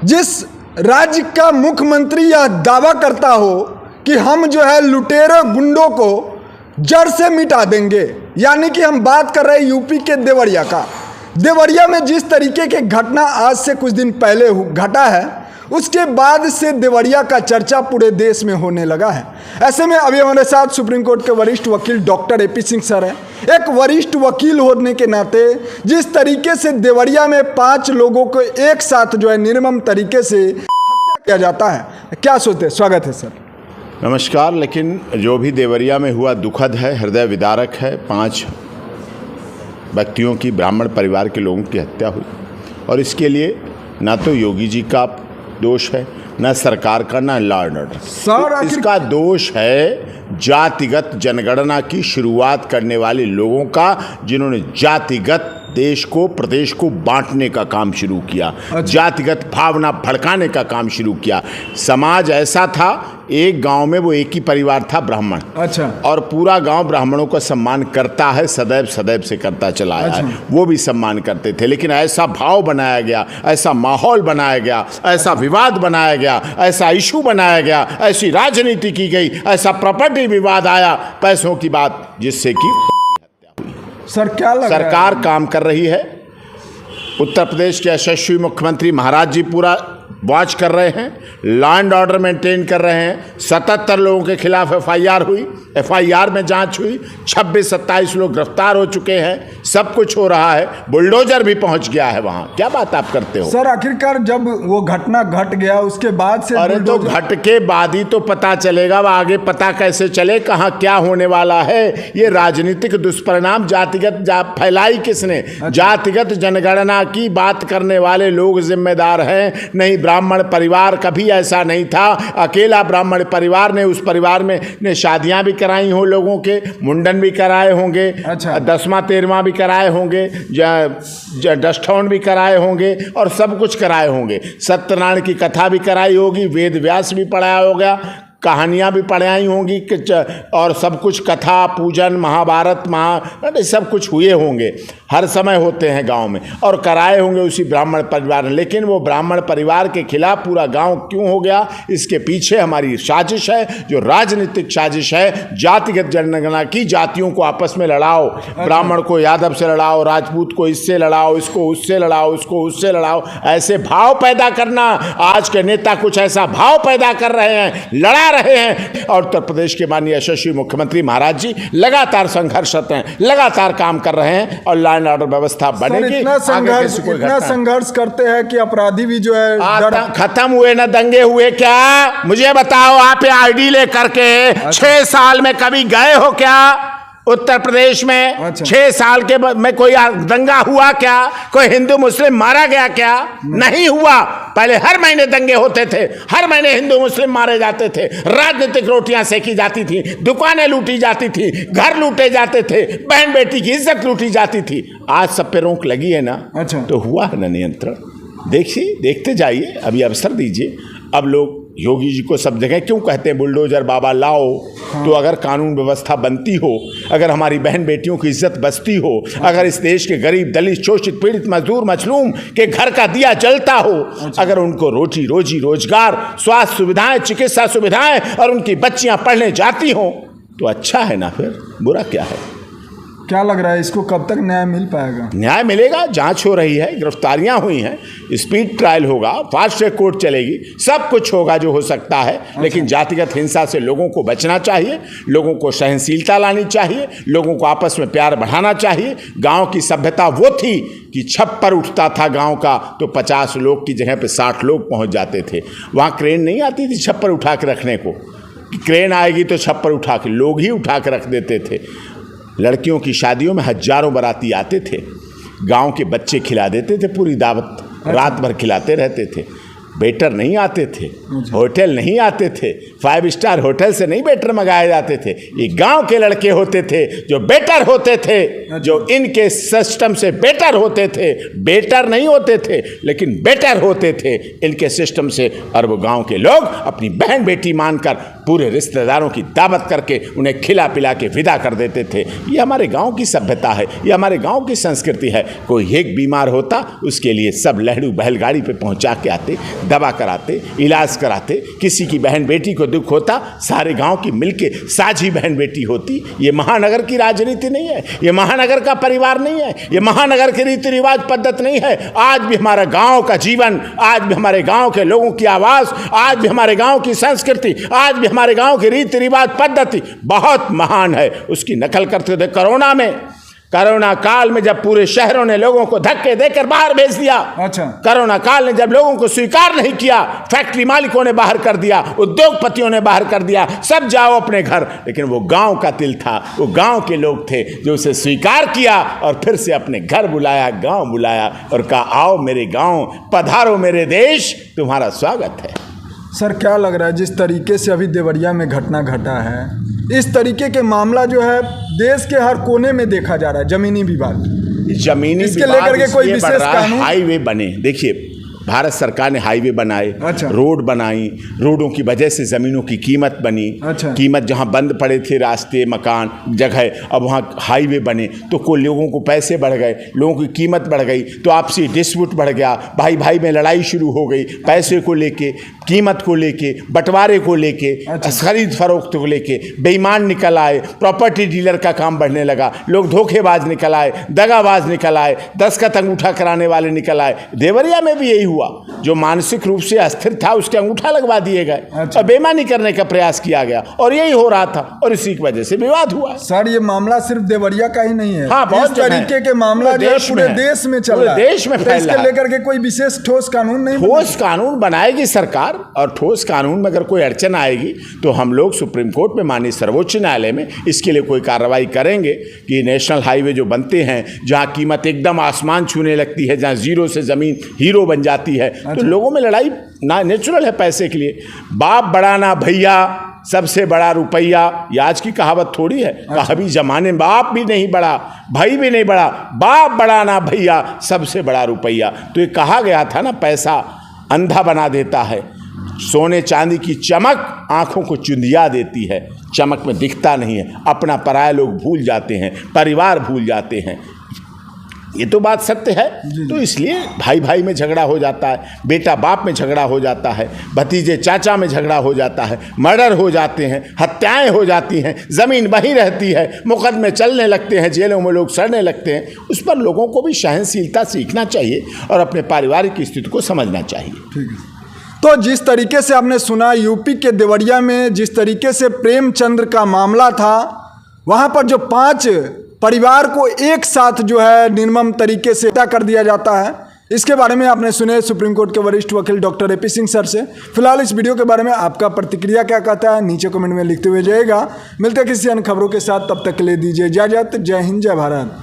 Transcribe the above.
जिस राज्य का मुख्यमंत्री यह दावा करता हो कि हम जो है लुटेरे गुंडों को जड़ से मिटा देंगे, यानी कि हम बात कर रहे हैं यूपी के देवरिया का। देवरिया में जिस तरीके के घटना आज से कुछ दिन पहले घटा है, उसके बाद से देवरिया का चर्चा पूरे देश में होने लगा है। ऐसे में अभी हमारे साथ सुप्रीम कोर्ट के वरिष्ठ वकील डॉक्टर AP सिंह सर हैं। एक वरिष्ठ वकील होने के नाते जिस तरीके से देवरिया में 5 लोगों को एक साथ जो है निर्मम तरीके से हत्या किया जाता है, क्या सोचते हैं? स्वागत है सर। नमस्कार। लेकिन जो भी देवरिया में हुआ दुखद है, हृदय विदारक है। 5 व्यक्तियों की, ब्राह्मण परिवार के लोगों की हत्या हुई और इसके लिए ना तो योगी जी का दोष है, न सरकार का, न लॉ एंड ऑर्डर। इसका दोष है जातिगत जनगणना की शुरुआत करने वाले लोगों का, जिन्होंने जातिगत देश को, प्रदेश को बांटने का काम शुरू किया। अच्छा। जातिगत भावना भड़काने का काम शुरू किया। समाज ऐसा था, एक गांव में वो एक ही परिवार था, ब्राह्मण। अच्छा। और पूरा गांव ब्राह्मणों का सम्मान करता है, सदैव सदैव से करता चला आया है। वो भी सम्मान करते थे, लेकिन ऐसा भाव बनाया गया, ऐसा माहौल बनाया गया, ऐसा विवाद बनाया गया, ऐसा इशू बनाया गया, ऐसी राजनीति की गई, ऐसा प्रॉपर्टी विवाद आया, पैसों की बात, जिससे कि सर क्या लग सरकार रहा है? काम कर रही है। उत्तर प्रदेश के यशस्वी मुख्यमंत्री महाराज जी पूरा वॉच कर रहे हैं, लॉ एंड ऑर्डर मेंटेन कर रहे हैं। 77 लोगों के खिलाफ FIR हुई, FIR में जांच हुई, 26-27 लोग गिरफ्तार हो चुके हैं। सब कुछ हो रहा है, बुलडोजर भी पहुंच गया है वहां। क्या बात आप करते हो सर? आखिरकार जब वो घटना घट गया उसके बाद से, अरे तो घट के बाद ही तो पता चलेगा, वो आगे पता कैसे चले कहाँ क्या होने वाला है। ये राजनीतिक दुष्परिणाम जातिगत फैलाई किसने? अच्छा। जातिगत जनगणना की बात करने वाले लोग जिम्मेदार हैं, नहीं ब्राह्मण परिवार। कभी ऐसा नहीं था, अकेला ब्राह्मण परिवार ने, उस परिवार में ने शादियां भी कराई हो लोगों के, मुंडन भी कराए होंगे। अच्छा। 10वां 13वां भी कराए होंगे, डस्टॉन भी कराए होंगे और सब कुछ कराए होंगे। सत्यनारायण की कथा भी कराई होगी, वेद व्यास भी पढ़ाया होगा, कहानियाँ भी पढ़ाई होंगी और सब कुछ, कथा पूजन, महाभारत, सब कुछ हुए होंगे, हर समय होते हैं गांव में, और कराए होंगे उसी ब्राह्मण परिवार ने। लेकिन वो ब्राह्मण परिवार के खिलाफ पूरा गांव क्यों हो गया? इसके पीछे हमारी साजिश है, जो राजनीतिक साजिश है। जातिगत जनगणना की, जातियों को आपस में लड़ाओ, ब्राह्मण को यादव से लड़ाओ, राजपूत को इससे लड़ाओ, इसको उससे लड़ाओ, इसको उससे लड़ाओ, ऐसे भाव पैदा करना। आज के नेता कुछ ऐसा भाव पैदा कर रहे हैं, लड़ा रहे हैं। और उत्तर प्रदेश के माननीय यशस्वी मुख्यमंत्री महाराज जी लगातार संघर्षरत हैं, लगातार काम कर रहे हैं और लॉ एंड ऑर्डर व्यवस्था बनेगी। इतना संघर्ष करते हैं कि अपराधी भी जो है खत्म हुए ना दंगे हुए क्या? मुझे बताओ, आप ID लेकर के 6 साल में कभी गए हो क्या उत्तर प्रदेश में? अच्छा। 6 साल के में कोई दंगा हुआ क्या? कोई हिंदू मुस्लिम मारा गया क्या? नहीं हुआ। पहले हर महीने दंगे होते थे, हर महीने हिंदू मुस्लिम मारे जाते थे, राजनीतिक रोटियां सेकी जाती थी, दुकानें लूटी जाती थी, घर लूटे जाते थे, बहन बेटी की इज्जत लूटी जाती थी। आज सब पे रोक लगी है ना। अच्छा। तो हुआ है ना नियंत्रण। देखिए, देखते जाइए, अभी अवसर दीजिए। अब लोग योगी जी को सब जगह क्यों कहते हैं बुलडोजर बाबा लाओ? हाँ। तो अगर कानून व्यवस्था बनती हो, अगर हमारी बहन बेटियों की इज्जत बचती हो, अगर इस देश के गरीब, दलित, शोषित, पीड़ित, मजदूर, मजलूम के घर का दिया जलता हो, अगर उनको रोजी रोजगार, स्वास्थ्य सुविधाएं, चिकित्सा सुविधाएं और उनकी बच्चियां पढ़ने जाती हो, तो अच्छा है ना। फिर बुरा क्या है? क्या लग रहा है, इसको कब तक न्याय मिल पाएगा? न्याय मिलेगा, जांच हो रही है, गिरफ्तारियां हुई हैं, स्पीड ट्रायल होगा, फास्ट ट्रैक कोर्ट चलेगी, सब कुछ होगा जो हो सकता है। लेकिन जातिगत हिंसा से लोगों को बचना चाहिए, लोगों को सहनशीलता लानी चाहिए, लोगों को आपस में प्यार बढ़ाना चाहिए। गांव की सभ्यता वो थी कि छप्पर उठता था गांव का तो 50 लोग की जगह पे 60 लोग पहुंच जाते थे। वहाँ क्रेन नहीं आती थी छप्पर उठा के रखने को, क्रेन आएगी तो छप्पर उठा के, लोग ही उठा के रख देते थे। लड़कियों की शादियों में हजारों बाराती आते थे, गांव के बच्चे खिला देते थे, पूरी दावत रात भर खिलाते रहते थे। वेटर नहीं आते थे, होटल नहीं आते थे, 5 स्टार होटल से नहीं वेटर मंगाए जाते थे। ये गांव के लड़के होते थे जो बेटर होते थे, जो इनके सिस्टम से बेटर होते थे। बेटर नहीं होते थे लेकिन बेटर होते थे इनके सिस्टम से। और वो गांव के लोग अपनी बहन बेटी मानकर पूरे रिश्तेदारों की दावत करके उन्हें खिला पिला के विदा कर देते थे। ये हमारे गाँव की सभ्यता है, ये हमारे गाँव की संस्कृति है। कोई एक बीमार होता उसके लिए सब लहड़ू बैलगाड़ी पे पहुँचा के आते। दवा कराते, इलाज कराते। किसी की बहन बेटी को दुख होता, सारे गांव की मिलके साझी बहन बेटी होती। ये महानगर की राजनीति नहीं है, ये महानगर का परिवार नहीं है, ये महानगर के रीति रिवाज पद्धति नहीं है। आज भी हमारा गांव का जीवन, आज भी हमारे गांव के लोगों की आवाज़, आज भी हमारे गांव की संस्कृति, आज भी हमारे गांव की रीति रिवाज पद्धति बहुत महान है। उसकी नकल करते थे। कोरोना काल में जब पूरे शहरों ने लोगों को धक्के देकर बाहर भेज दिया, अच्छा, कोरोना काल ने जब लोगों को स्वीकार नहीं किया, फैक्ट्री मालिकों ने बाहर कर दिया, उद्योगपतियों ने बाहर कर दिया, सब जाओ अपने घर। लेकिन वो गांव का दिल था, वो गांव के लोग थे जो उसे स्वीकार किया और फिर से अपने घर बुलाया, गांव बुलाया और कहा आओ मेरे गांव, पधारो मेरे देश, तुम्हारा स्वागत है। सर क्या लग रहा है जिस तरीके से अभी देवरिया में घटना घटा है, इस तरीके के मामला जो है देश के हर कोने में देखा जा रहा है, जमीनी विवाद, इसके लेकर के कोई विशेष कानून? हाईवे बने, देखिए भारत सरकार ने हाईवे बनाए, अच्छा, रोड बनाई, रोडों की वजह से ज़मीनों की कीमत बनी, अच्छा, कीमत जहां बंद पड़े थे रास्ते, मकान, जगह, अब वहां हाईवे बने तो कोई लोगों को पैसे बढ़ गए, लोगों की कीमत बढ़ गई तो आपसी डिस्प्यूट बढ़ गया, भाई भाई में लड़ाई शुरू हो गई, पैसे को लेके, कीमत को लेके, बंटवारे को लेके, अच्छा, खरीद फरोख्त को लेके बेईमान निकल आए, प्रॉपर्टी डीलर का काम बढ़ने लगा, लोग धोखेबाज निकल आए, दगाबाज निकल आए, दस्तखत अंगूठा कराने वाले निकल आए। देवरिया में भी यही हुआ, जो मानसिक रूप से अस्थिर था उसके अंगूठा लगवा दिए गए, अच्छा, और बेईमानी करने का प्रयास किया गया और यही हो रहा था और इसी की वजह से विवाद हुआ। सर ये मामला सिर्फ देवरिया का ही नहीं है, हाँ, बहुत इस तरीके के मामला जो है पूरे देश में चल रहा है, देश में फैल रहा है। इसके लेकर के कोई विशेष ठोस कानून नहीं, ठोस कानून बनाएगी सरकार, और ठोस कानून में अगर कोई अड़चन आएगी तो हम लोग सुप्रीम कोर्ट में, माननीय सर्वोच्च न्यायालय में इसके लिए कोई कार्रवाई करेंगे कि नेशनल हाईवे जो बनते हैं, जहाँ कीमत एकदम आसमान छूने लगती है, जहाँ जीरो से ज़मीन हीरो बन जाती है, तो लोगों में लड़ाई ना नेचुरल है पैसे के लिए। बाप बड़ा ना भैया, सबसे बड़ा रुपया, ये आज की कहावत थोड़ी है। कभी जमाने में बाप भी नहीं बड़ा, भाई भी नहीं बड़ा, बाप बड़ा ना भैया, सबसे बड़ा रुपया। तो ये कहा गया था ना, पैसा अंधा बना देता है, सोने चांदी की चमक आंखों को चुंधिया देती है, चमक में दिखता नहीं है, अपना पराया लोग भूल जाते हैं, परिवार भूल जाते हैं। ये तो बात सत्य है। तो इसलिए भाई भाई में झगड़ा हो जाता है, बेटा बाप में झगड़ा हो जाता है, भतीजे चाचा में झगड़ा हो जाता है, मर्डर हो जाते हैं, हत्याएं हो जाती हैं, ज़मीन वहीं रहती है, मुकदमे चलने लगते हैं, जेलों में लोग सड़ने लगते हैं। उस पर लोगों को भी सहनशीलता सीखना चाहिए और अपने पारिवारिक स्थिति को समझना चाहिए। ठीक है। तो जिस तरीके से आपने सुना यूपी के देवरिया में जिस तरीके से प्रेमचंद्र का मामला था, वहाँ पर जो 5 परिवार को एक साथ जो है निर्मम तरीके से हत्या कर दिया जाता है, इसके बारे में आपने सुने सुप्रीम कोर्ट के वरिष्ठ वकील डॉक्टर AP सिंह सर से। फिलहाल इस वीडियो के बारे में आपका प्रतिक्रिया क्या कहता है, नीचे कमेंट में लिखते हुए जाइएगा। मिलते हैं किसी अन्य खबरों के साथ, तब तक के लिए दीजिए इजाजत। जय हिंद, जय भारत।